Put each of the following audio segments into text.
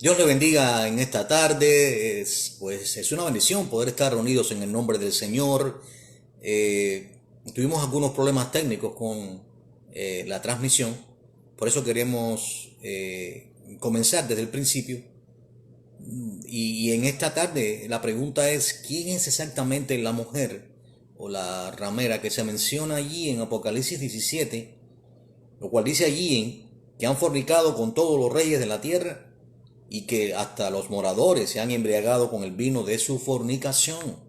Dios le bendiga en esta tarde. Es una bendición poder estar reunidos en el nombre del Señor. Tuvimos algunos problemas técnicos con la transmisión, por eso queremos comenzar desde el principio. Y en esta tarde la pregunta es, ¿quién es exactamente la mujer o la ramera que se menciona allí en Apocalipsis 17? Lo cual dice allí que han fornicado con todos los reyes de la tierra y que hasta los moradores se han embriagado con el vino de su fornicación.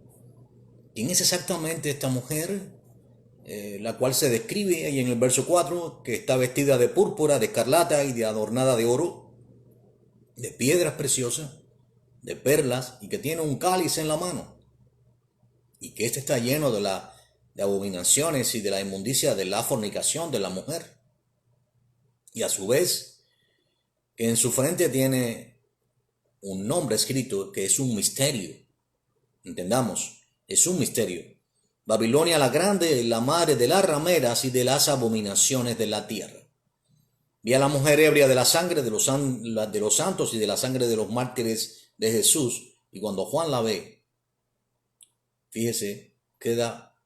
¿Quién es exactamente esta mujer? La cual se describe ahí en el verso 4, que está vestida de púrpura, de escarlata y de adornada de oro, de piedras preciosas, de perlas, y que tiene un cáliz en la mano, y que este está lleno de abominaciones y de la inmundicia de la fornicación de la mujer. Y a su vez, que en su frente tiene un nombre escrito que es un misterio. Entendamos, es un misterio. Babilonia la grande, la madre de las rameras y de las abominaciones de la tierra. Vi a la mujer ebria de la sangre de los santos y de la sangre de los mártires de Jesús. Y cuando Juan la ve, fíjese, queda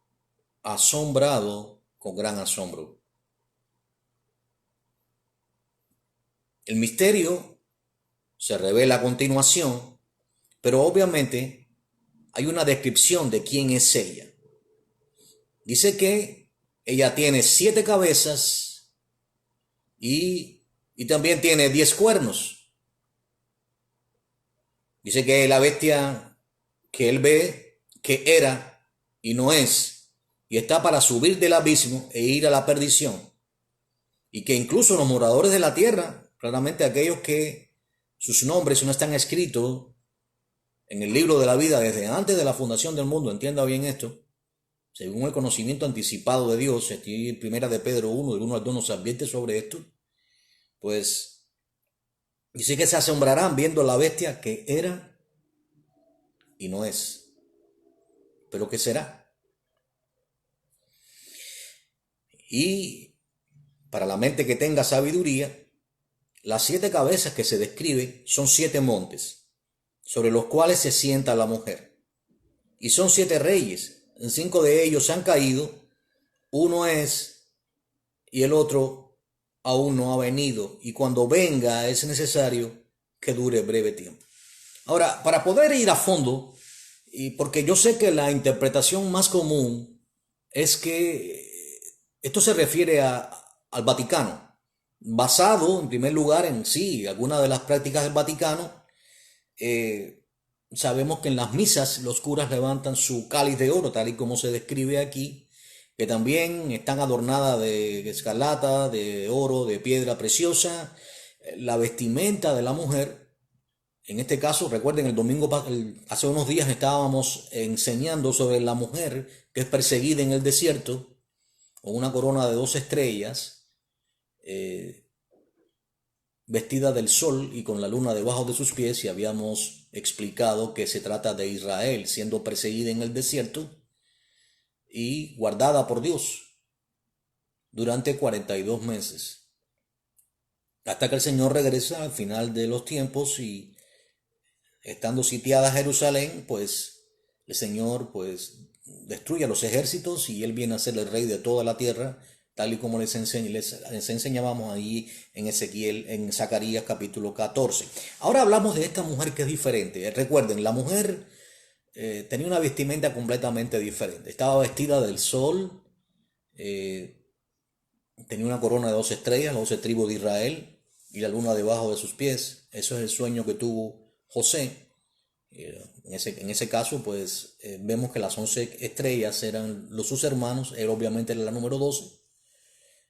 asombrado con gran asombro. El misterio se revela a continuación, pero obviamente hay una descripción de quién es ella. Dice que ella tiene 7 cabezas y también tiene 10 cuernos. Dice que la bestia que él ve, que era y no es, y está para subir del abismo e ir a la perdición. Y que incluso los moradores de la tierra, claramente aquellos que sus nombres no están escritos en el libro de la vida desde antes de la fundación del mundo, entienda bien esto, según el conocimiento anticipado de Dios, aquí en Primera de Pedro 1, del 1 al 2 nos advierte sobre esto, pues dice que se asombrarán viendo la bestia que era y no es, pero que será. Y para la mente que tenga sabiduría, las 7 cabezas que se describen son 7 montes, sobre los cuales se sienta la mujer. Y son 7 reyes, en 5 de ellos han caído, uno es y el otro aún no ha venido, y cuando venga es necesario que dure breve tiempo. Ahora, para poder ir a fondo, y porque yo sé que la interpretación más común es que esto se refiere al Vaticano, basado en primer lugar en sí, algunas de las prácticas del Vaticano. eh, Sabemos que en las misas los curas levantan su cáliz de oro, tal y como se describe aquí, que también están adornadas de escarlata, de oro, de piedra preciosa. La vestimenta de la mujer, en este caso, recuerden, hace unos días estábamos enseñando sobre la mujer que es perseguida en el desierto, con una corona de 2 estrellas, eh, vestida del sol y con la luna debajo de sus pies, y habíamos explicado que se trata de Israel siendo perseguida en el desierto y guardada por Dios durante 42 meses, hasta que el Señor regresa al final de los tiempos y estando sitiada Jerusalén, pues el Señor pues destruye a los ejércitos y Él viene a ser el rey de toda la tierra, tal y como les enseñábamos ahí en Ezequiel, en Zacarías capítulo 14. Ahora hablamos de esta mujer que es diferente. Recuerden, la mujer tenía una vestimenta completamente diferente. Estaba vestida del sol, eh, tenía una corona de 2 estrellas, las 12 tribus de Israel, y la luna debajo de sus pies. Eso es el sueño que tuvo José. En ese caso, pues vemos que las 11 estrellas eran sus hermanos, él obviamente era la número 12.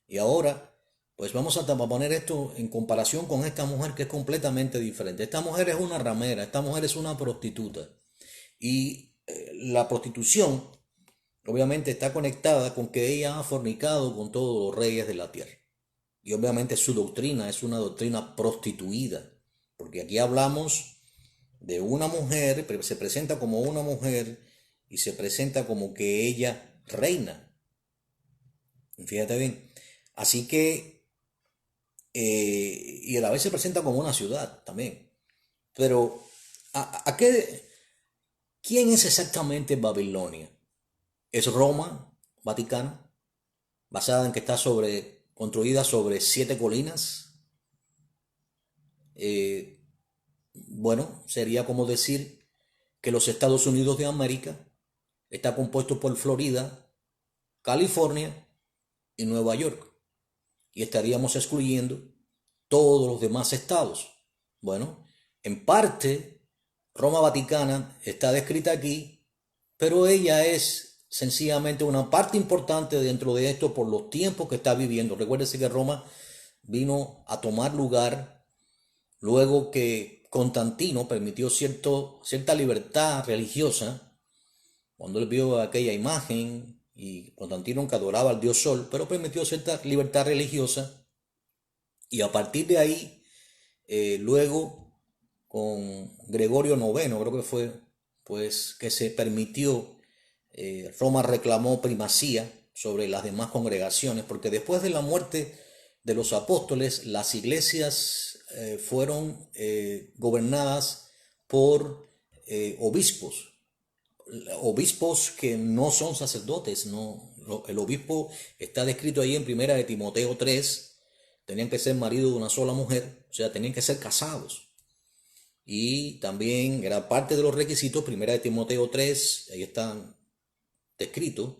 Y ahora, pues vamos a poner esto en comparación con esta mujer que es completamente diferente. Esta mujer es una ramera, esta mujer es una prostituta. Y la prostitución, obviamente, está conectada con que ella ha fornicado con todos los reyes de la tierra. Y obviamente su doctrina es una doctrina prostituida, porque aquí hablamos de una mujer, pero se presenta como una mujer y se presenta como que ella reina. Fíjate bien. Así que, y a la vez se presenta como una ciudad también. Pero, ¿a qué? ¿Quién es exactamente Babilonia? ¿Es Roma, Vaticano, basada en que está construida sobre 7 colinas? Eh, bueno, sería como decir que los Estados Unidos de América está compuesto por Florida, California y Nueva York. Y estaríamos excluyendo todos los demás estados. Bueno, en parte, Roma Vaticana está descrita aquí, pero ella es sencillamente una parte importante dentro de esto por los tiempos que está viviendo. Recuérdese que Roma vino a tomar lugar luego que Constantino permitió cierta libertad religiosa, cuando él vio aquella imagen, y Constantino que adoraba al dios Sol, pero permitió cierta libertad religiosa, y a partir de ahí, luego con Gregorio IX, creo que fue, pues que se permitió, Roma reclamó primacía sobre las demás congregaciones, porque después de la muerte de los apóstoles, las iglesias fueron gobernadas por obispos, obispos que no son sacerdotes, no. El obispo está descrito ahí en primera de Timoteo 3, tenían que ser marido de una sola mujer, o sea, tenían que ser casados. Y también era parte de los requisitos, primera de Timoteo 3, ahí están descritos,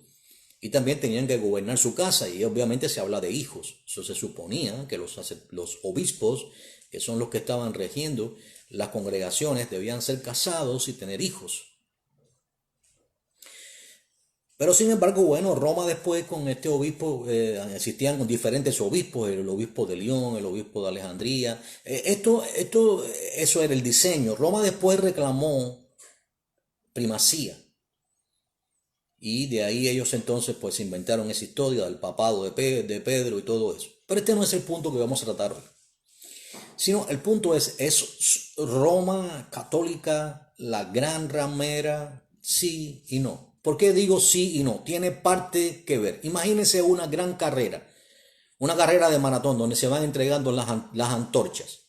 y también tenían que gobernar su casa, y obviamente se habla de hijos. Eso se suponía que los obispos, que son los que estaban regiendo las congregaciones, debían ser casados y tener hijos. Pero sin embargo, bueno, Roma después con este obispo, existían diferentes obispos, el obispo de León, el obispo de Alejandría. Eso era el diseño. Roma después reclamó primacía. Y de ahí ellos entonces pues inventaron esa historia del papado de Pedro y todo eso. Pero este no es el punto que vamos a tratar hoy. Sino el punto ¿es Roma católica la gran ramera? Sí y no. ¿Por qué digo sí y no? Tiene parte que ver. Imagínense una gran carrera, una carrera de maratón donde se van entregando las antorchas.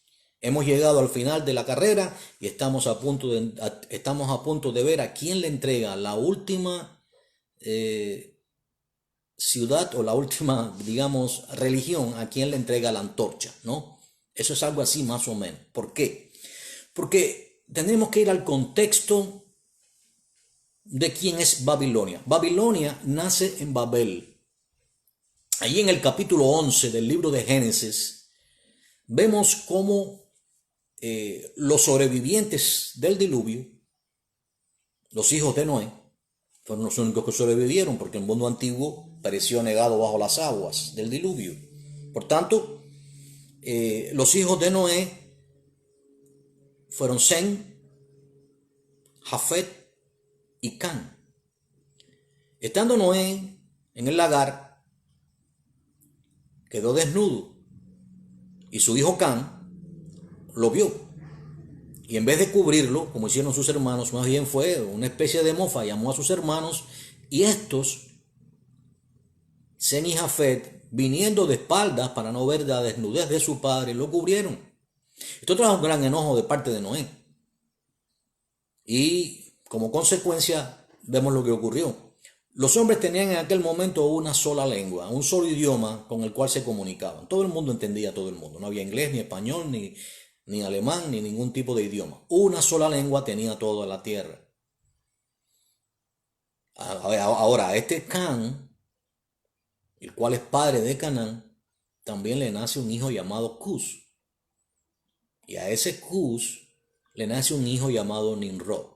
Hemos llegado al final de la carrera y estamos a punto de ver a quién le entrega la última ciudad o la última, digamos, religión, a quién le entrega la antorcha, ¿no? Eso es algo así más o menos. ¿Por qué? Porque tenemos que ir al contexto de quién es Babilonia. Babilonia nace en Babel. Allí en el capítulo 11 del libro de Génesis vemos cómo los sobrevivientes del diluvio, los hijos de Noé, fueron los únicos que sobrevivieron, porque el mundo antiguo pereció negado bajo las aguas del diluvio. Por tanto, los hijos de Noé fueron Sem, Jafet y Can. Estando Noé en el lagar, quedó desnudo y su hijo Can lo vio. Y en vez de cubrirlo, como hicieron sus hermanos, más bien fue una especie de mofa, llamó a sus hermanos, y estos, Sem y Jafet, viniendo de espaldas para no ver la desnudez de su padre, lo cubrieron. Esto trajo un gran enojo de parte de Noé. Y como consecuencia, vemos lo que ocurrió. Los hombres tenían en aquel momento una sola lengua, un solo idioma con el cual se comunicaban. Todo el mundo entendía a todo el mundo. No había inglés, ni español, ni alemán, ni ningún tipo de idioma. Una sola lengua tenía toda la tierra. Ahora, a este Can, el cual es padre de Canaán, también le nace un hijo llamado Cus. Y a ese Cus le nace un hijo llamado Nimrod.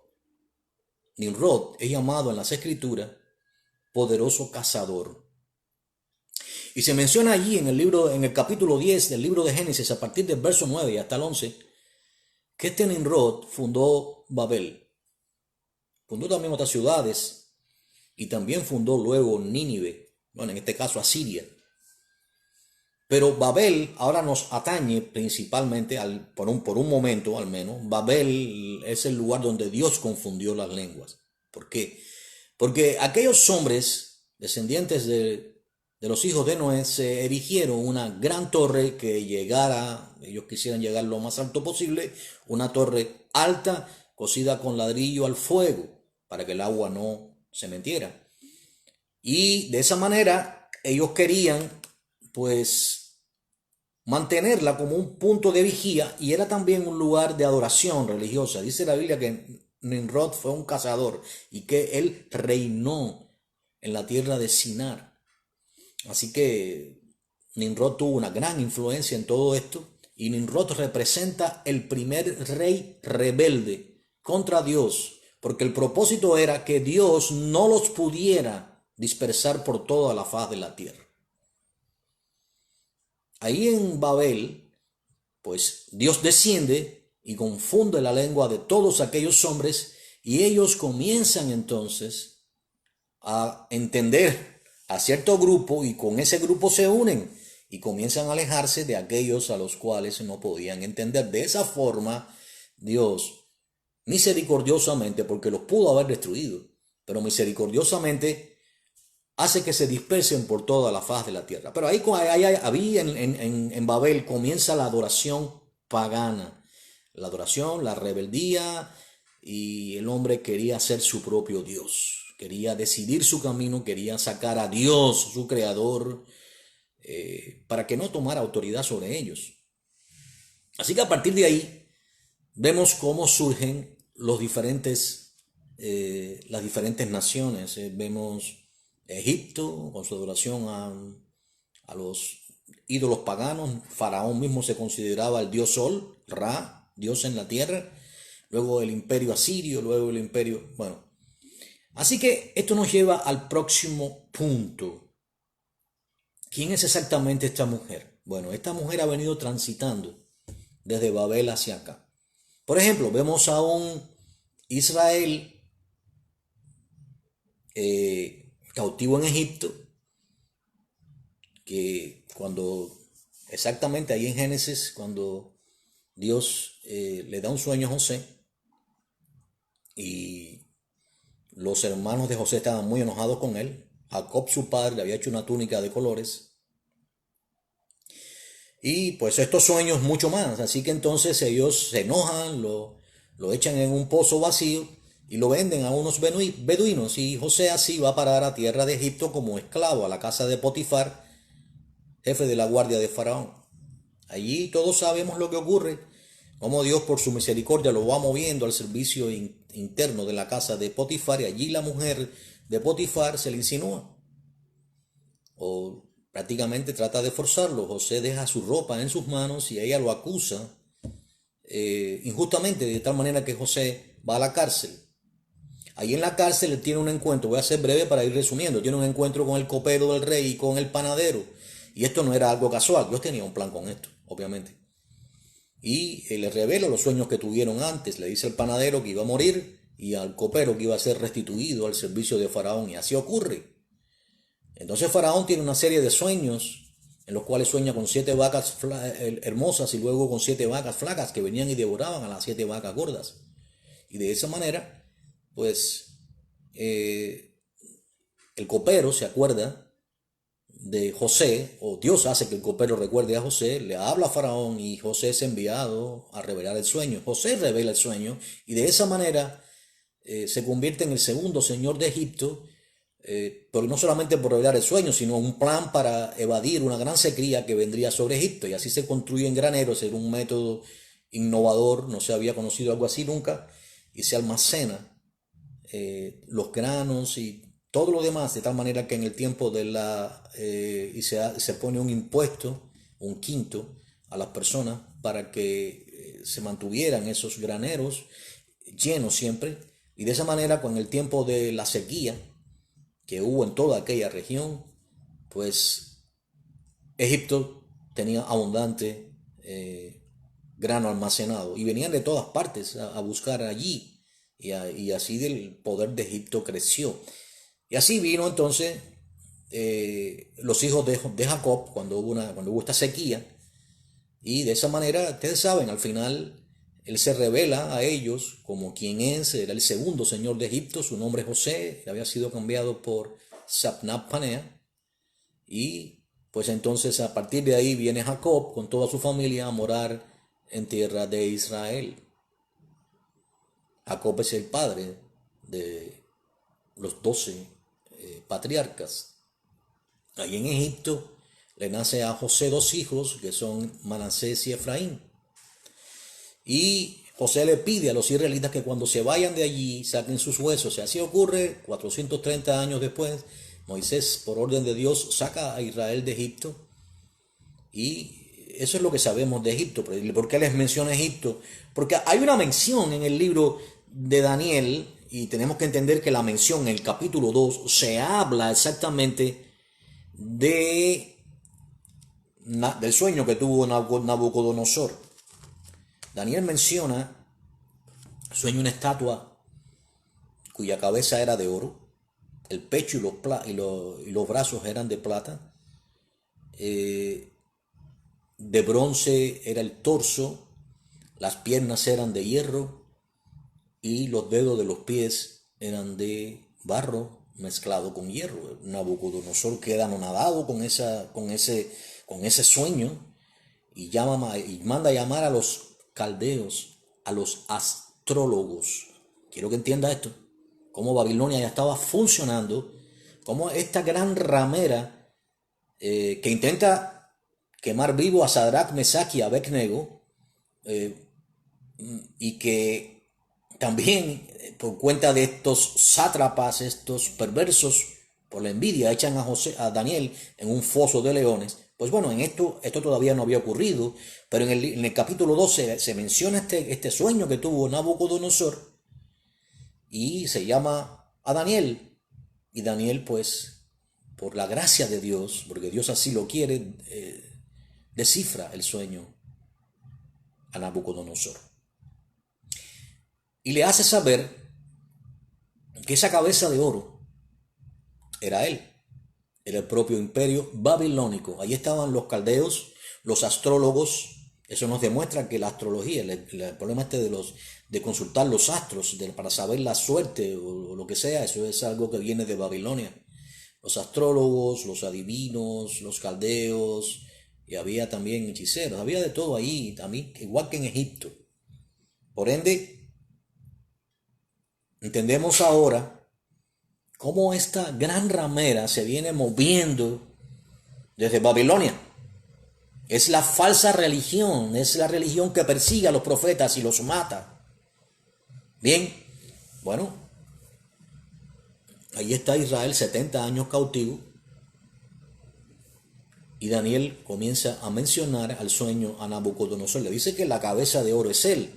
Nimrod es llamado en las escrituras poderoso cazador. Y se menciona allí en el capítulo 10 del libro de Génesis, a partir del verso 9 y hasta el 11, que este Nimrod fundó Babel. Fundó también otras ciudades y también fundó luego Nínive, bueno, en este caso Asiria. Pero Babel ahora nos atañe principalmente, por un momento al menos. Babel es el lugar donde Dios confundió las lenguas. ¿Por qué? Porque aquellos hombres descendientes de de los hijos de Noé se erigieron una gran torre que llegara, ellos quisieran llegar lo más alto posible, una torre alta, cosida con ladrillo al fuego, para que el agua no se metiera. Y de esa manera ellos querían, pues, mantenerla como un punto de vigía, y era también un lugar de adoración religiosa. Dice la Biblia que Nimrod fue un cazador y que él reinó en la tierra de Sinar. Así que Nimrod tuvo una gran influencia en todo esto, y Nimrod representa el primer rey rebelde contra Dios, porque el propósito era que Dios no los pudiera dispersar por toda la faz de la tierra. Ahí en Babel, pues Dios desciende y confunde la lengua de todos aquellos hombres, y ellos comienzan entonces a entender a cierto grupo, y con ese grupo se unen y comienzan a alejarse de aquellos a los cuales no podían entender. De esa forma, Dios misericordiosamente, porque los pudo haber destruido, pero misericordiosamente hace que se dispersen por toda la faz de la tierra. Pero ahí en Babel comienza la adoración pagana, la adoración, la rebeldía, y el hombre quería ser su propio Dios. Quería decidir su camino, quería sacar a Dios, su creador, para que no tomara autoridad sobre ellos. Así que a partir de ahí vemos cómo surgen las diferentes naciones. Vemos Egipto con su adoración a los ídolos paganos. Faraón mismo se consideraba el dios Sol, Ra, Dios en la tierra. Luego el imperio asirio, luego el imperio... Bueno, así que esto nos lleva al próximo punto. ¿Quién es exactamente esta mujer? Bueno, esta mujer ha venido transitando desde Babel hacia acá. Por ejemplo, vemos a un Israel cautivo en Egipto, que exactamente ahí en Génesis, cuando Dios le da un sueño a José, y los hermanos de José estaban muy enojados con él. Jacob, su padre, le había hecho una túnica de colores. Y pues estos sueños mucho más. Así que entonces ellos se enojan, lo echan en un pozo vacío y lo venden a unos beduinos. Y José así va a parar a tierra de Egipto como esclavo, a la casa de Potifar, jefe de la guardia de Faraón. Allí todos sabemos lo que ocurre, cómo Dios por su misericordia lo va moviendo al servicio interno de la casa de Potifar, y allí la mujer de Potifar se le insinúa, o prácticamente trata de forzarlo. José deja su ropa en sus manos y ella lo acusa injustamente, de tal manera que José va a la cárcel. Ahí en la cárcel él tiene un encuentro, voy a ser breve para ir resumiendo, tiene un encuentro con el copero del rey y con el panadero. Y esto no era algo casual, Dios tenía un plan con esto, obviamente. Y le revela los sueños que tuvieron antes. Le dice al panadero que iba a morir y al copero que iba a ser restituido al servicio de Faraón. Y así ocurre. Entonces Faraón tiene una serie de sueños en los cuales sueña con 7 vacas hermosas y luego con 7 vacas flacas que venían y devoraban a las 7 vacas gordas. Y de esa manera, pues, el copero se acuerda de José, o Dios hace que el copero recuerde a José, le habla a Faraón y José es enviado a revelar el sueño. José revela el sueño y de esa manera se convierte en el segundo señor de Egipto, pero no solamente por revelar el sueño, sino un plan para evadir una gran sequía que vendría sobre Egipto. Y así se construyen graneros, era un método innovador, no se había conocido algo así nunca, y se almacena los granos y todo lo demás, de tal manera que en el tiempo de se pone un impuesto, un quinto, a las personas para que se mantuvieran esos graneros llenos siempre. Y de esa manera, con el tiempo de la sequía que hubo en toda aquella región, pues Egipto tenía abundante grano almacenado y venían de todas partes a buscar allí, y así el poder de Egipto creció. Y así vino entonces los hijos de Jacob cuando hubo esta sequía, y de esa manera, ustedes saben, al final él se revela a ellos como quien es. Era el segundo señor de Egipto, su nombre es José, había sido cambiado por Sapnap Panea, Y pues entonces a partir de ahí viene Jacob con toda su familia a morar en tierra de Israel. Jacob es el padre de los 12 patriarcas. Ahí en Egipto le nace a José 2 hijos, que son Manasés y Efraín. Y José le pide a los israelitas que cuando se vayan de allí saquen sus huesos. Y así ocurre. 430 años después, Moisés, por orden de Dios, saca a Israel de Egipto. Y eso es lo que sabemos de Egipto. ¿Por qué les menciona Egipto? Porque hay una mención en el libro de Daniel, y tenemos que entender que la mención en el capítulo 2 se habla exactamente del sueño que tuvo Nabucodonosor. Daniel menciona, sueña una estatua cuya cabeza era de oro, el pecho y los brazos eran de plata, de bronce era el torso, las piernas eran de hierro y los dedos de los pies eran de barro mezclado con hierro. Nabucodonosor queda anonadado con ese sueño y manda llamar a los caldeos, a los astrólogos. Quiero que entienda esto, cómo Babilonia ya estaba funcionando, como esta gran ramera que intenta quemar vivo a Sadrach, Mesach y Abednego, y que también por cuenta de estos sátrapas, estos perversos, por la envidia, echan a Daniel en un foso de leones. Pues bueno, en esto todavía no había ocurrido, pero en el capítulo 12 se menciona este sueño que tuvo Nabucodonosor y se llama a Daniel. Y Daniel, pues, por la gracia de Dios, porque Dios así lo quiere, descifra el sueño a Nabucodonosor. Y le hace saber que esa cabeza de oro era él. Era el propio imperio babilónico. Allí estaban los caldeos, los astrólogos. Eso nos demuestra que la astrología, el problema de consultar los astros para saber la suerte o lo que sea, eso es algo que viene de Babilonia. Los astrólogos, los adivinos, los caldeos, y había también hechiceros, había de todo ahí, también, igual que en Egipto. Por ende, entendemos ahora cómo esta gran ramera se viene moviendo desde Babilonia. Es la falsa religión, es la religión que persigue a los profetas y los mata. Bien, bueno, ahí está Israel 70 años cautivo y Daniel comienza a mencionar al sueño a Nabucodonosor. Le dice que la cabeza de oro es él,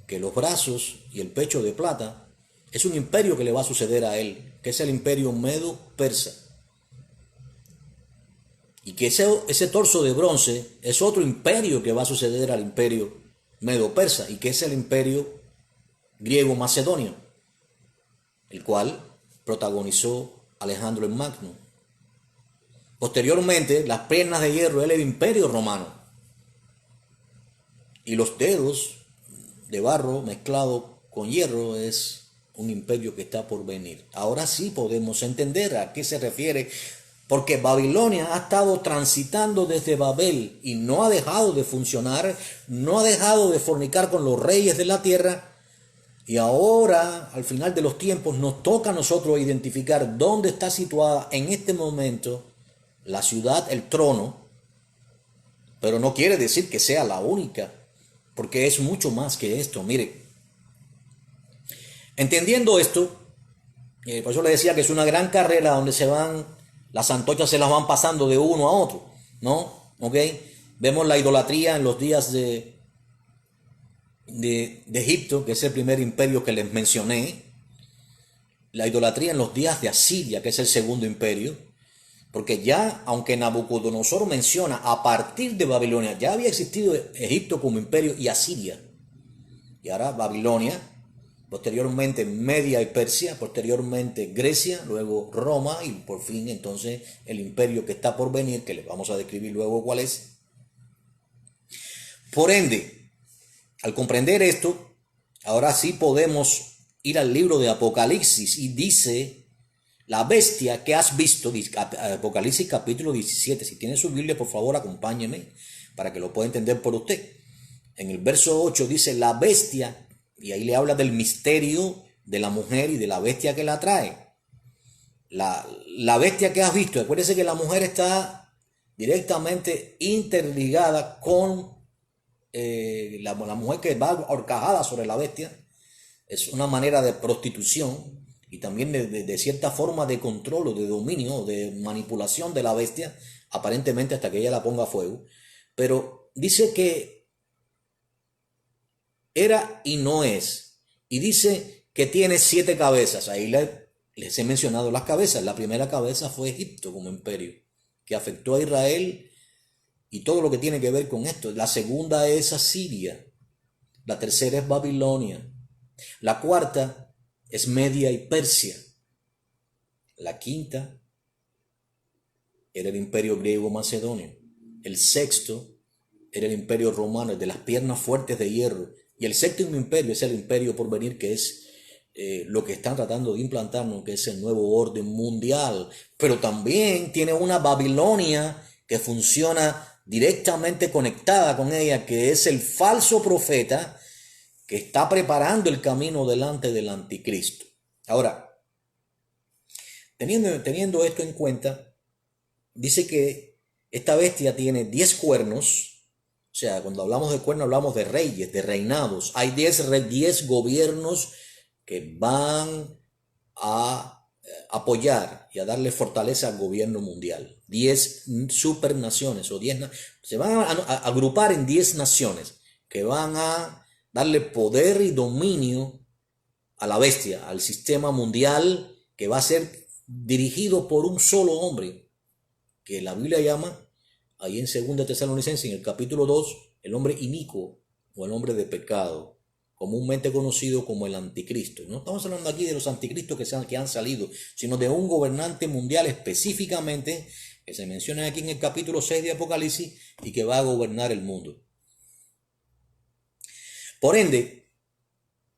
que los brazos y el pecho de plata es un imperio que le va a suceder a él, que es el imperio medo-persa. Y que ese torso de bronce es otro imperio que va a suceder al imperio medo-persa, y que es el imperio griego-macedonio, el cual protagonizó Alejandro el Magno. Posteriormente, las piernas de hierro es el imperio romano, y los dedos de barro mezclado con hierro es un imperio que está por venir. Ahora sí podemos entender a qué se refiere, porque Babilonia ha estado transitando desde Babel y no ha dejado de funcionar, no ha dejado de fornicar con los reyes de la tierra, y ahora, al final de los tiempos, nos toca a nosotros identificar dónde está situada en este momento la ciudad, el trono, pero no quiere decir que sea la única, porque es mucho más que esto. Mire, entendiendo esto, por eso le decía que es una gran carrera donde las antorchas se las van pasando de uno a otro, ¿no? ¿Ok? Vemos la idolatría en los días de Egipto, que es el primer imperio que les mencioné. La idolatría en los días de Asiria, que es el segundo imperio. Porque ya, aunque Nabucodonosor menciona a partir de Babilonia, ya había existido Egipto como imperio y Asiria. Y ahora Babilonia, posteriormente Media y Persia, posteriormente Grecia, luego Roma y por fin entonces el imperio que está por venir, que les vamos a describir luego cuál es. Por ende, al comprender esto, ahora sí podemos ir al libro de Apocalipsis y dice La bestia que has visto, Apocalipsis capítulo 17, si tiene su Biblia, por favor, acompáñeme para que lo pueda entender por usted. En el verso 8 dice, la bestia, y ahí le habla del misterio de la mujer y de la bestia que la trae. La bestia que has visto, acuérdese que la mujer está directamente interligada con la mujer que va ahorcajada sobre la bestia. Es una manera de prostitución y también de cierta forma de control o de dominio o de manipulación de la bestia, aparentemente hasta que ella la ponga a fuego. Pero dice que era y no es. Y dice que tiene 7 cabezas. Ahí les he mencionado las cabezas. La primera cabeza fue Egipto como imperio, que afectó a Israel y todo lo que tiene que ver con esto. La segunda es Asiria. La tercera es Babilonia. La cuarta es Media y Persia. La quinta era el imperio griego macedonio. El sexto era el imperio romano, el de las piernas fuertes de hierro. Y el séptimo imperio es el imperio por venir, que es lo que están tratando de implantarnos, que es el nuevo orden mundial. Pero también tiene una Babilonia que funciona directamente conectada con ella, que es el falso profeta que está preparando el camino delante del anticristo. Ahora, teniendo esto en cuenta, dice que esta bestia tiene 10 cuernos. O sea, cuando hablamos de cuernos hablamos de reyes, de reinados. Hay 10 gobiernos que van a apoyar y a darle fortaleza al gobierno mundial. 10 supernaciones o 10 se van a agrupar en 10 naciones que van a darle poder y dominio a la bestia, al sistema mundial que va a ser dirigido por un solo hombre, que la Biblia llama, ahí en 2 Tesalonicenses, en el capítulo 2, el hombre inicuo o el hombre de pecado, comúnmente conocido como el anticristo. No estamos hablando aquí de los anticristos que han salido, sino de un gobernante mundial específicamente, que se menciona aquí en el capítulo 6 de Apocalipsis, y que va a gobernar el mundo. Por ende,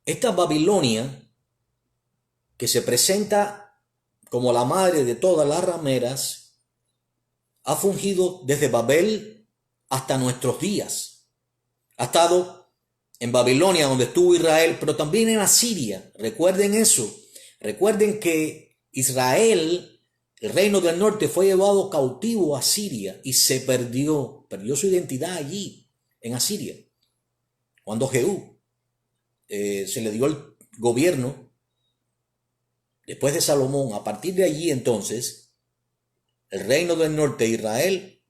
esta Babilonia, que se presenta como la madre de todas las rameras, ha fungido desde Babel hasta nuestros días. Ha estado en Babilonia, donde estuvo Israel, pero también en Asiria. Recuerden eso. Recuerden que Israel, el reino del norte, fue llevado cautivo a Asiria y se perdió su identidad allí, en Asiria. Cuando Jehú se le dio el gobierno, después de Salomón, a partir de allí entonces, el reino del norte de Israel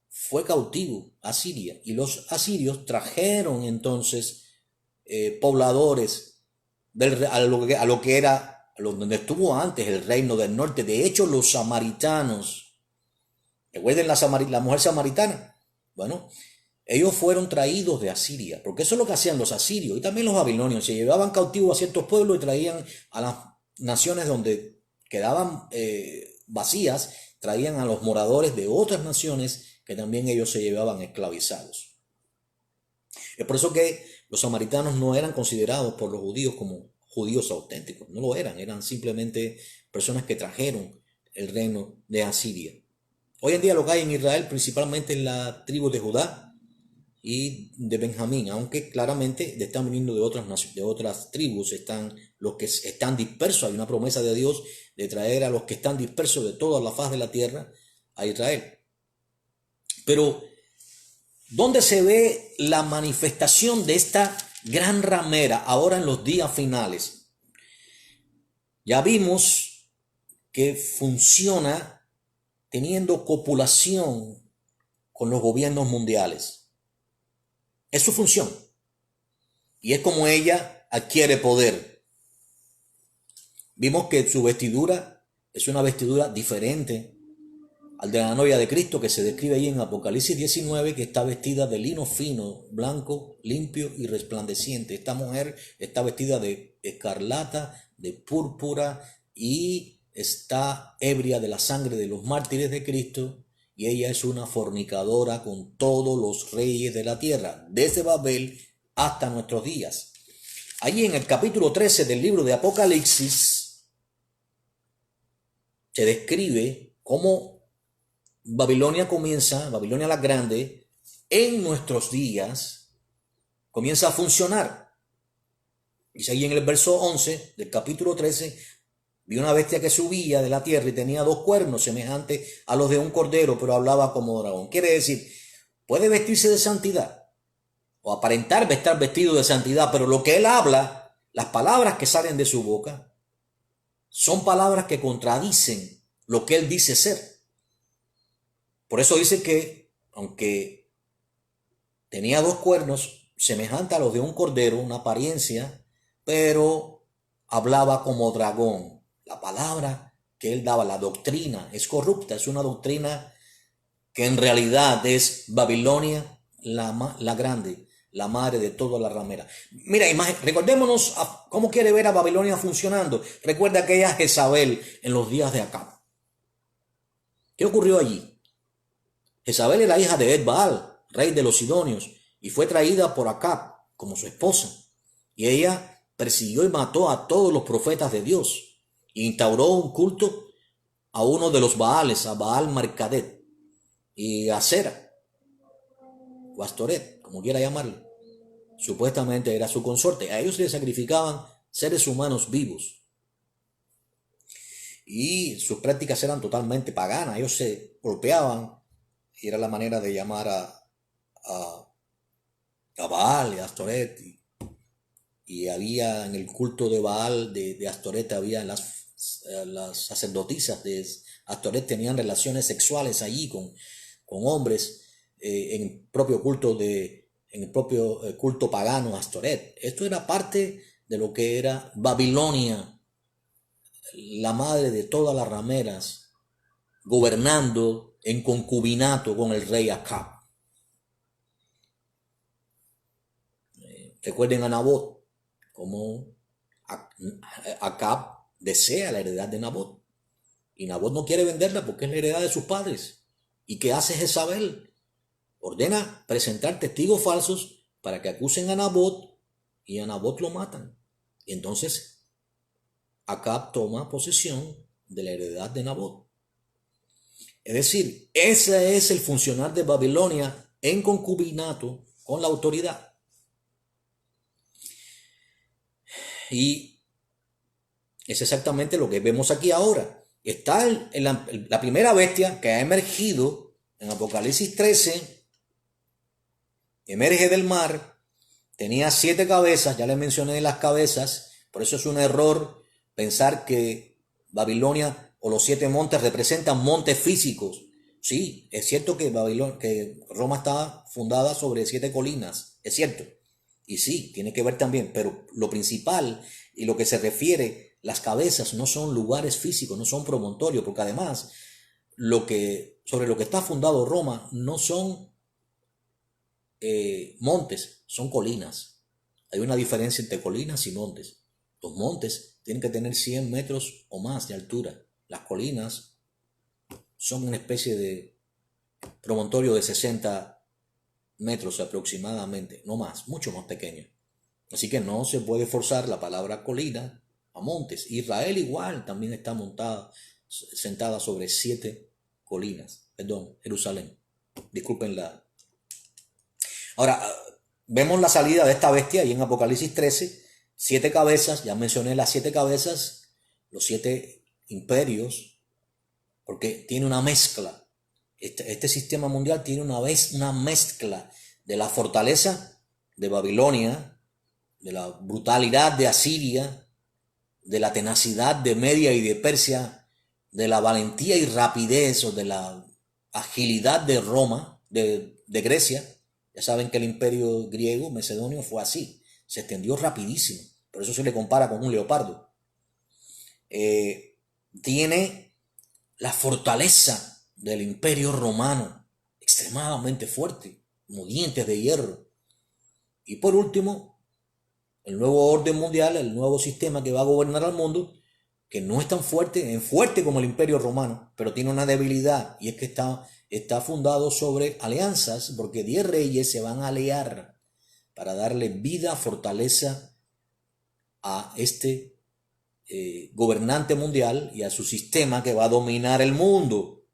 fue cautivo a Siria, y los asirios trajeron entonces pobladores a lo que era donde estuvo antes el reino del norte. De hecho, los samaritanos, recuerden la mujer samaritana, bueno, ellos fueron traídos de Asiria, porque eso es lo que hacían los asirios y también los babilonios. Se llevaban cautivos a ciertos pueblos y traían a las naciones donde quedaban vacías, traían a los moradores de otras naciones que también ellos se llevaban esclavizados. Es por eso que los samaritanos no eran considerados por los judíos como judíos auténticos, no lo eran simplemente personas que trajeron el reino de Asiria. Hoy en día lo que hay en Israel principalmente es la tribu de Judá y de Benjamín, aunque claramente están viniendo de otras tribus, están los que están dispersos. Hay una promesa de Dios de traer a los que están dispersos de toda la faz de la tierra a Israel. Pero, ¿dónde se ve la manifestación de esta gran ramera ahora en los días finales? Ya vimos que funciona teniendo copulación con los gobiernos mundiales. Es su función. Y es como ella adquiere poder. Vimos que su vestidura es una vestidura diferente al de la novia de Cristo, que se describe ahí en Apocalipsis 19, que está vestida de lino fino, blanco, limpio y resplandeciente. Esta mujer está vestida de escarlata, de púrpura, y está ebria de la sangre de los mártires de Cristo. Y ella es una fornicadora con todos los reyes de la tierra, desde Babel hasta nuestros días. Allí en el capítulo 13 del libro de Apocalipsis, se describe cómo Babilonia comienza, Babilonia la Grande, en nuestros días, comienza a funcionar. Dice ahí en el verso 11 del capítulo 13, vi una bestia que subía de la tierra y tenía 2 cuernos semejantes a los de un cordero, pero hablaba como dragón. Quiere decir, puede vestirse de santidad o aparentar estar vestido de santidad, pero lo que él habla, las palabras que salen de su boca, son palabras que contradicen lo que él dice ser. Por eso dice que, aunque tenía 2 cuernos semejantes a los de un cordero, una apariencia, pero hablaba como dragón. La palabra que él daba, la doctrina, es corrupta, es una doctrina que en realidad es Babilonia la Grande, la madre de toda la ramera. Mira, recordémonos cómo quiere ver a Babilonia funcionando. Recuerda aquella Jezabel en los días de Acab. ¿Qué ocurrió allí? Jezabel era hija de Ed-Baal, rey de los Sidonios, y fue traída por Acab como su esposa. Y ella persiguió y mató a todos los profetas de Dios. E instauró un culto a uno de los Baales, a Baal Marcadet, y a Sera, o Astoret, como quiera llamarlo. Supuestamente era su consorte. A ellos le sacrificaban seres humanos vivos. Y sus prácticas eran totalmente paganas. Ellos se golpeaban. Y era la manera de llamar a Baal y a Astoret. Y había en el culto de Baal, de Astoret, había las sacerdotisas de Astoret tenían relaciones sexuales allí con hombres en el propio culto pagano Astoret. Esto era parte de lo que era Babilonia, la madre de todas las rameras, gobernando en concubinato con el rey Acab. Recuerden a Nabot, como Acab desea la heredad de Nabot. Y Nabot no quiere venderla porque es la heredad de sus padres. ¿Y qué hace Jezabel? Ordena presentar testigos falsos para que acusen a Nabot y a Nabot lo matan. Y entonces Acab toma posesión de la heredad de Nabot. Es decir, ese es el funcionar de Babilonia en concubinato con la autoridad. Y es exactamente lo que vemos aquí ahora. Está la primera bestia que ha emergido en Apocalipsis 13, emerge del mar, tenía 7 cabezas, ya les mencioné las cabezas, por eso es un error pensar que Babilonia o los 7 montes representan montes físicos. Sí, es cierto que Roma estaba fundada sobre 7 colinas, es cierto. Y sí, tiene que ver también, pero lo principal y lo que se refiere, las cabezas no son lugares físicos, no son promontorios, porque además sobre lo que está fundado Roma no son montes, son colinas. Hay una diferencia entre colinas y montes. Los montes tienen que tener 100 metros o más de altura. Las colinas son una especie de promontorio de 60 metros aproximadamente, no más, mucho más pequeño. Así que no se puede forzar la palabra colina a montes. Israel igual también está sentada sobre 7 colinas. Perdón, Jerusalén. Disculpen Ahora, vemos la salida de esta bestia ahí en Apocalipsis 13. 7 cabezas, ya mencioné las 7 cabezas, los 7 imperios, porque tiene una mezcla. Este sistema mundial tiene una mezcla de la fortaleza de Babilonia, de la brutalidad de Asiria, de la tenacidad de Media y de Persia, de la valentía y rapidez o de la agilidad de Roma, de Grecia. Ya saben que el imperio griego, macedonio, fue así, se extendió rapidísimo, por eso se le compara con un leopardo. Tiene la fortaleza del imperio romano, extremadamente fuerte, como dientes de hierro. Y por último, el nuevo orden mundial, el nuevo sistema que va a gobernar al mundo, que no es tan fuerte como el imperio romano, pero tiene una debilidad, y es que está fundado sobre alianzas, porque 10 reyes se van a aliar para darle vida, fortaleza a este gobernante mundial y a su sistema que va a dominar el mundo.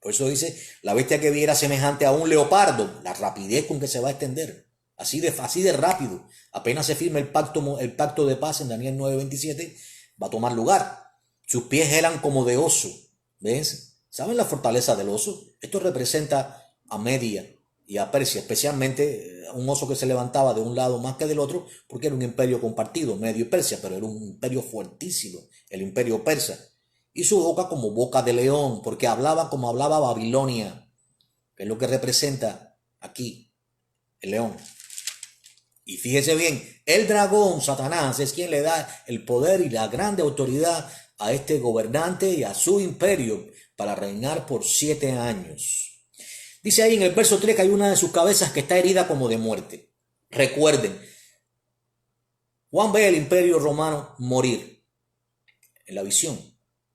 Por eso dice, la bestia que viera semejante a un leopardo, la rapidez con que se va a extender, así de rápido. Apenas se firme el pacto de paz en Daniel 9:27, va a tomar lugar. Sus pies eran como de oso. ¿Ves? ¿Saben la fortaleza del oso? Esto representa a Media y a Persia, especialmente un oso que se levantaba de un lado más que del otro, porque era un imperio compartido, Medio y Persia, pero era un imperio fuertísimo, el imperio persa. Y su boca como boca de león, porque hablaba como hablaba Babilonia, que es lo que representa aquí el león. Y fíjese bien, el dragón, Satanás, es quien le da el poder y la grande autoridad a este gobernante y a su imperio para reinar por 7 años. Dice ahí en el verso 3 que hay una de sus cabezas que está herida como de muerte. Recuerden, Juan ve el imperio romano morir en la visión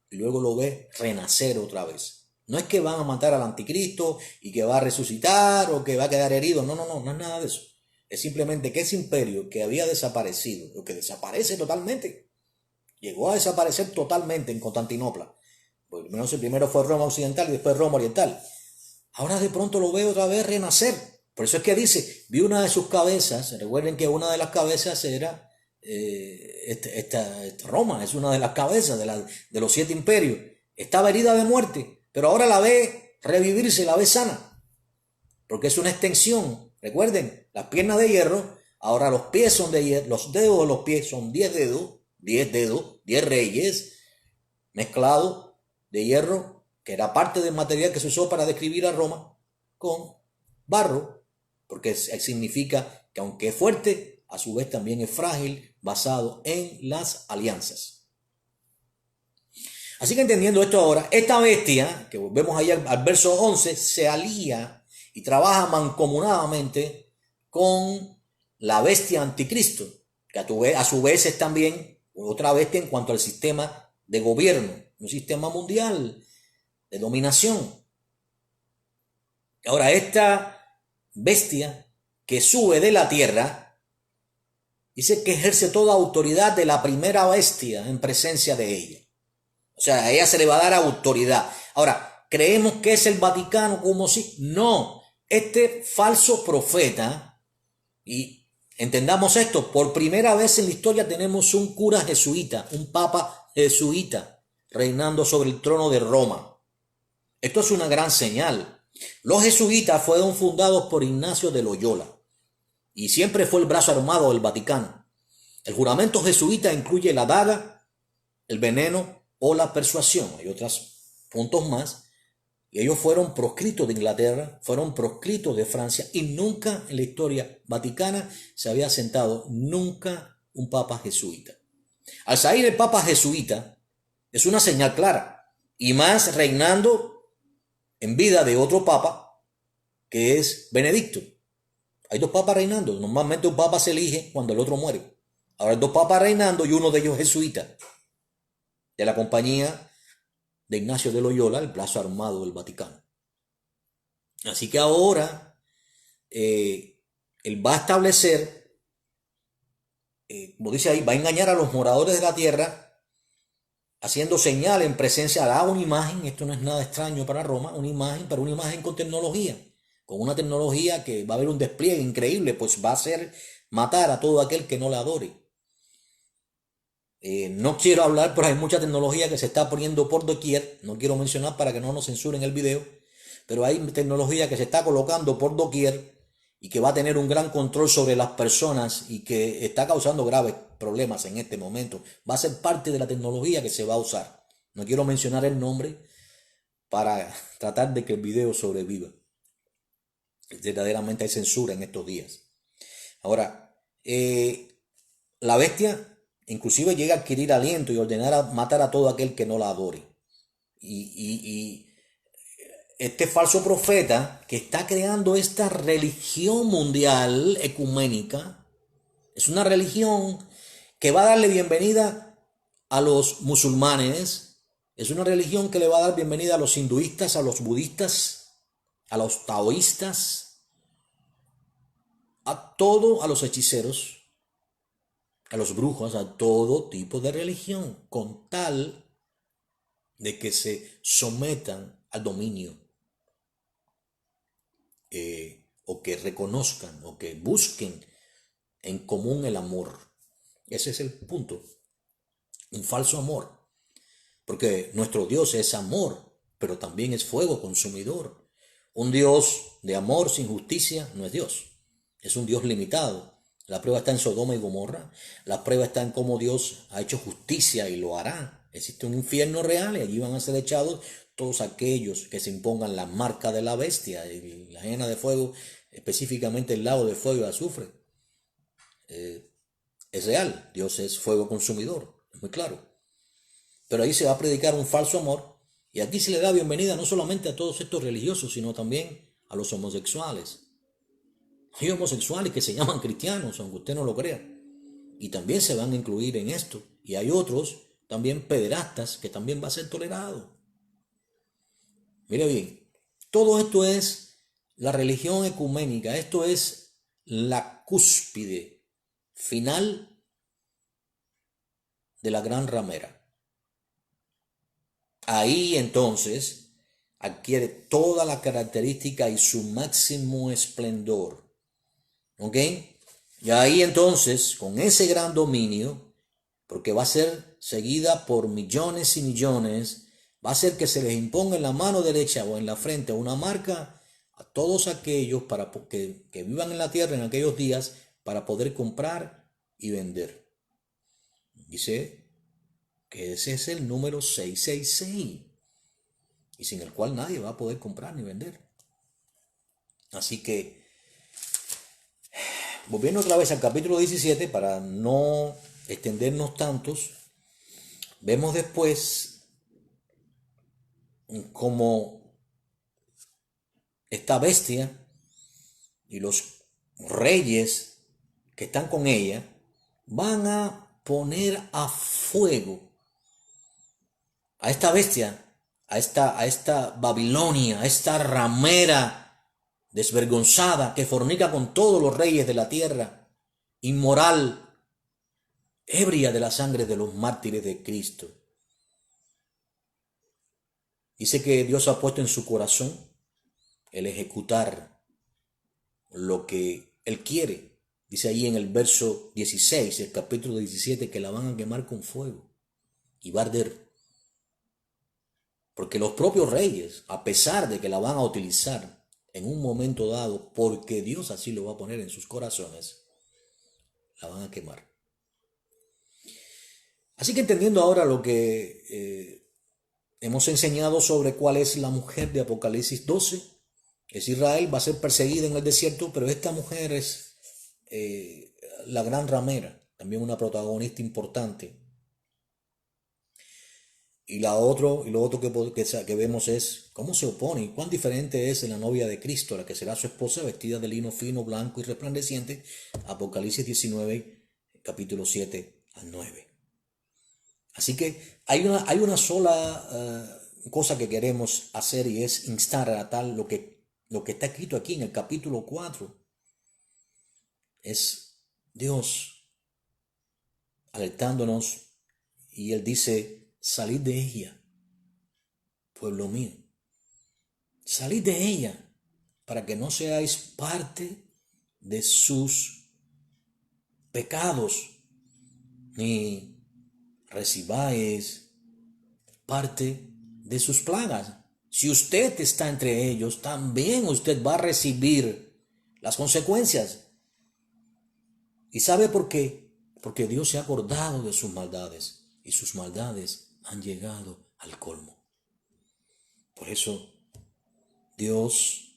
y luego lo ve renacer otra vez. No es que van a matar al anticristo y que va a resucitar o que va a quedar herido. No es nada de eso. Es simplemente que ese imperio que había desaparecido, o que desaparece totalmente, llegó a desaparecer totalmente en Constantinopla. Primero fue Roma Occidental y después Roma Oriental. Ahora de pronto lo veo otra vez renacer. Por eso es que dice, vi una de sus cabezas. Recuerden que una de las cabezas era esta Roma, es una de las cabezas de los 7 imperios. Estaba herida de muerte, pero ahora la ve revivirse, la ve sana. Porque es una extensión. Recuerden, las piernas de hierro, ahora los pies son de hierro, los dedos de los pies son 10 dedos, 10 reyes, mezclado de hierro, que era parte del material que se usó para describir a Roma, con barro, porque significa que aunque es fuerte, a su vez también es frágil, basado en las alianzas. Así que entendiendo esto ahora, esta bestia, que volvemos ahí al verso 11, se alía y trabaja mancomunadamente con la bestia anticristo, que a su vez es también otra bestia en cuanto al sistema de gobierno, un sistema mundial de dominación. Ahora, esta bestia que sube de la tierra, dice que ejerce toda autoridad de la primera bestia en presencia de ella. O sea, a ella se le va a dar autoridad. Ahora, ¿creemos que es el Vaticano como si? No, este falso profeta, y entendamos esto, por primera vez en la historia tenemos un cura jesuita, un papa jesuita, reinando sobre el trono de Roma. Esto es una gran señal. Los jesuitas fueron fundados por Ignacio de Loyola y siempre fue el brazo armado del Vaticano. El juramento jesuita incluye la daga, el veneno o la persuasión. Hay otros puntos más. Y ellos fueron proscritos de Inglaterra, fueron proscritos de Francia y nunca en la historia vaticana se había sentado nunca un papa jesuita. Al salir el papa jesuita es una señal clara, y más reinando en vida de otro papa que es Benedicto. Hay 2 papas reinando. Normalmente un papa se elige cuando el otro muere. Ahora hay 2 papas reinando y uno de ellos jesuita, de la compañía de Ignacio de Loyola, el brazo armado del Vaticano. Así que ahora él va a establecer, como dice ahí, va a engañar a los moradores de la tierra, haciendo señal en presencia, hará una imagen, esto no es nada extraño para Roma, una imagen, pero una imagen con tecnología, con una tecnología que va a haber un despliegue increíble, pues va a ser matar a todo aquel que no la adore. No quiero hablar, pero hay mucha tecnología que se está poniendo por doquier. No quiero mencionar para que no nos censuren el video, pero hay tecnología que se está colocando por doquier y que va a tener un gran control sobre las personas y que está causando graves problemas en este momento. Va a ser parte de la tecnología que se va a usar. No quiero mencionar el nombre para tratar de que el video sobreviva. Verdaderamente hay censura en estos días. Ahora, la bestia inclusive llega a adquirir aliento y ordenar a matar a todo aquel que no la adore. Y este falso profeta que está creando esta religión mundial ecuménica, es una religión que va a darle bienvenida a los musulmanes, es una religión que le va a dar bienvenida a los hinduistas, a los budistas, a los taoístas, a los hechiceros, a los brujos, a todo tipo de religión, con tal de que se sometan al dominio, o que reconozcan o que busquen en común el amor. Ese es el punto, un falso amor, porque nuestro Dios es amor, pero también es fuego consumidor. Un Dios de amor sin justicia no es Dios, es un Dios limitado. La prueba está en Sodoma y Gomorra, la prueba está en cómo Dios ha hecho justicia y lo hará. Existe un infierno real y allí van a ser echados todos aquellos que se impongan la marca de la bestia y la hiena de fuego, específicamente el lago de fuego y azufre. Es real, Dios es fuego consumidor, es muy claro. Pero ahí se va a predicar un falso amor y aquí se le da bienvenida no solamente a todos estos religiosos, sino también a los homosexuales. Hay homosexuales que se llaman cristianos, aunque usted no lo crea, y también se van a incluir en esto. Y hay otros también pederastas que también va a ser tolerado. Mire bien, todo esto es la religión ecuménica, esto es la cúspide final de la gran ramera. Ahí entonces adquiere toda la característica y su máximo esplendor. ¿Ok? Y ahí entonces, con ese gran dominio, porque va a ser seguida por millones y millones, va a ser que se les imponga en la mano derecha o en la frente una marca a todos aquellos que vivan en la tierra en aquellos días para poder comprar y vender. Dice que ese es el número 666 y sin el cual nadie va a poder comprar ni vender. Así que, volviendo otra vez al capítulo 17, para no extendernos tantos, vemos después como esta bestia y los reyes que están con ella van a poner a fuego a esta bestia, a esta Babilonia, a esta ramera desvergonzada que fornica con todos los reyes de la tierra, inmoral, ebria de la sangre de los mártires de Cristo. Dice que Dios ha puesto en su corazón el ejecutar lo que Él quiere. Dice ahí en el verso 16, el capítulo 17, que la van a quemar con fuego y va a arder. Porque los propios reyes, a pesar de que la van a utilizar en un momento dado, porque Dios así lo va a poner en sus corazones, la van a quemar. Así que entendiendo ahora lo que hemos enseñado sobre cuál es la mujer de Apocalipsis 12, es Israel, va a ser perseguida en el desierto, pero esta mujer es la gran ramera, también una protagonista importante. Y lo otro que vemos es cómo se opone y cuán diferente es la novia de Cristo, la que será su esposa, vestida de lino fino, blanco y resplandeciente. Apocalipsis 19, capítulo 7 al 9. Así que hay una sola cosa que queremos hacer y es instar a tal lo que está escrito aquí en el capítulo 4. Es Dios alertándonos y Él dice, salid de ella, pueblo mío. Salid de ella para que no seáis parte de sus pecados, ni recibáis parte de sus plagas. Si usted está entre ellos, también usted va a recibir las consecuencias. ¿Y sabe por qué? Porque Dios se ha acordado de sus maldades y sus maldades han llegado al colmo. Por eso Dios,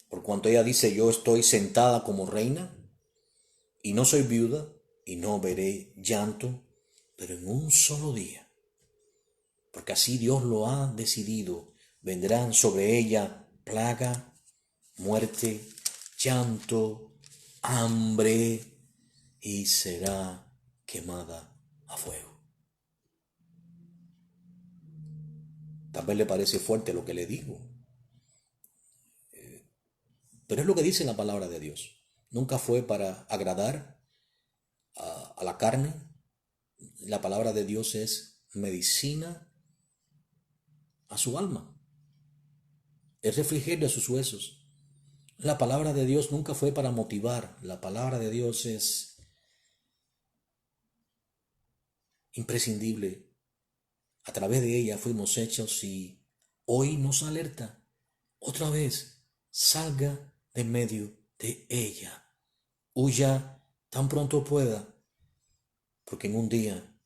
por cuanto ella dice, yo estoy sentada como reina y no soy viuda y no veré llanto, pero en un solo día, porque así Dios lo ha decidido, vendrán sobre ella plaga, muerte, llanto, hambre y será quemada a fuego. Tal vez le parece fuerte lo que le digo, pero es lo que dice la palabra de Dios. Nunca fue para agradar, a la carne. La palabra de Dios es medicina a su alma, es refrigerio a sus huesos. La palabra de Dios nunca fue para motivar. La palabra de Dios es imprescindible. A través de ella fuimos hechos y hoy nos alerta. Otra vez, salga de medio de ella. Huya tan pronto pueda, porque en un día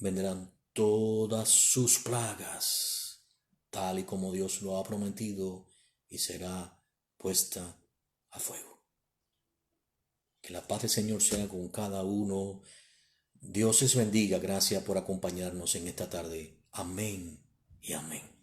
vendrán todas sus plagas, tal y como Dios lo ha prometido, y será puesta a fuego. Que la paz del Señor sea con cada uno. Dios les bendiga. Gracias por acompañarnos en esta tarde. Amén y amén.